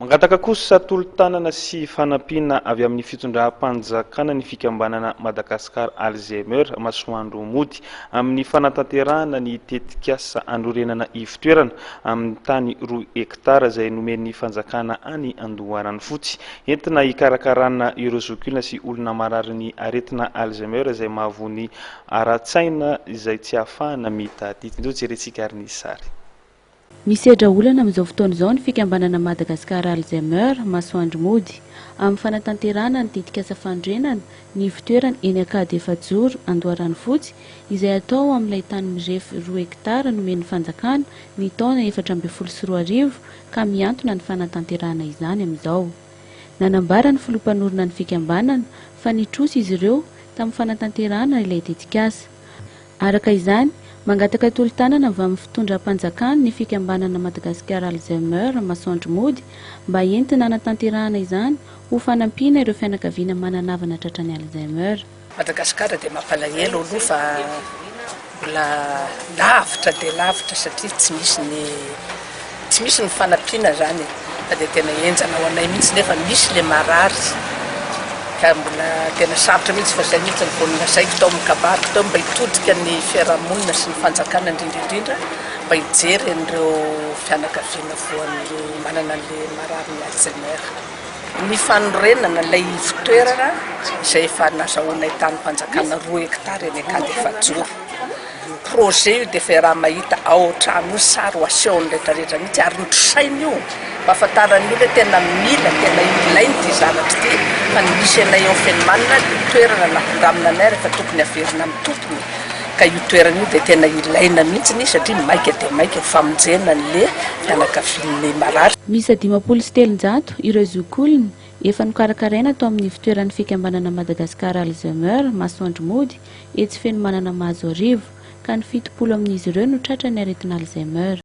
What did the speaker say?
Mangataka kosa tolo-tanana sy fanampiana avy amin'ny fitondram-panjakana ny fikambanana Madagasikara Alzheimer Masoandro mody amin'ny fanatanterahana ny tetikasa anorenana ivitoerana amin'ny tany 2 hektara izay nomen'ny fanjakana any Andoharany fotsy entina hikarakarana ireo zokiolona sy olona marary ny aretina Alzheimer izay mahavony ara-tsaina izay tsy ahafahana mitady. Indro jerentsika ary ny sary. Misedra olana amin'izao fotoana izao ny fikambanana Madagasikara Alzheimer Masoandro mody amin'ny fanatanterahana ny tetikasa fandrenana ny ivitoerana eny Ankady efajoro Andoharany fotsy izay atao amin'ilay tany mirefy 2 hektara nomen'ny fanjakana ny taona 2024 ka miantona ny fanatanterahana izany amin'izao. Nanambara ny filompanorina ny fikambanana fa nitrosa izy ireo tamin'ny fanatanterahana ilay tetikasa. Araka izany, mangataka tolo-tanana avy amin'ny fitondram-panjakana ny fikambanana Madagasikara Alzheimer Masoandro mody mba entina hanatanterahana izany ho fanampiana ireo fianakaviana mananavana tratran'ny Alzheimer. Madagasikara dia mampalahelo aloha fa mbola lavitra dia lavitra satria tsy misy ny fanampiana zany fa dia tena enjana ho anay mihitsy nefa misy le marary ka mbola tena sarotra mihitsy fa zay mihitsy ny vonin'asaiko tao amin'ny kabary tao mba hitodika ny fiarahamonina sy ny fanjakana indrindra mba hijery an'ireo fianakaviana voan'ireo manana le marary ny Alzheimer. Ny fanorenana ilay ivitoerana izay efa nazahoanay tany fanjakana 2 hektara eny Ankady efajoro. Projet io dia efa raha mahita ao an-trano io sary ho asehony rehetrarehetra mihitsy ary notrosainy io mba ahafantarany io tena mila tena ilainy ity zavatra ity fa nisy anay eo fenomanina ny toerana nakongamina anay rehefa tokony haverina amin'ny tompony ka io toerana io dia tena ilaina mihitsy satria maika dia maika famonjena an'le fianakavian'le marary. Misy 570 ireo zokiolona efa nokarakaraina tao amin'ny ivitoeran'ny fikambanana Madagasikara Alzheimer Masoandro mody etsy fenomanana Mahazo Arivo ka ny 70 amin'izy ireo no tratran'ny aretina Alzheimer.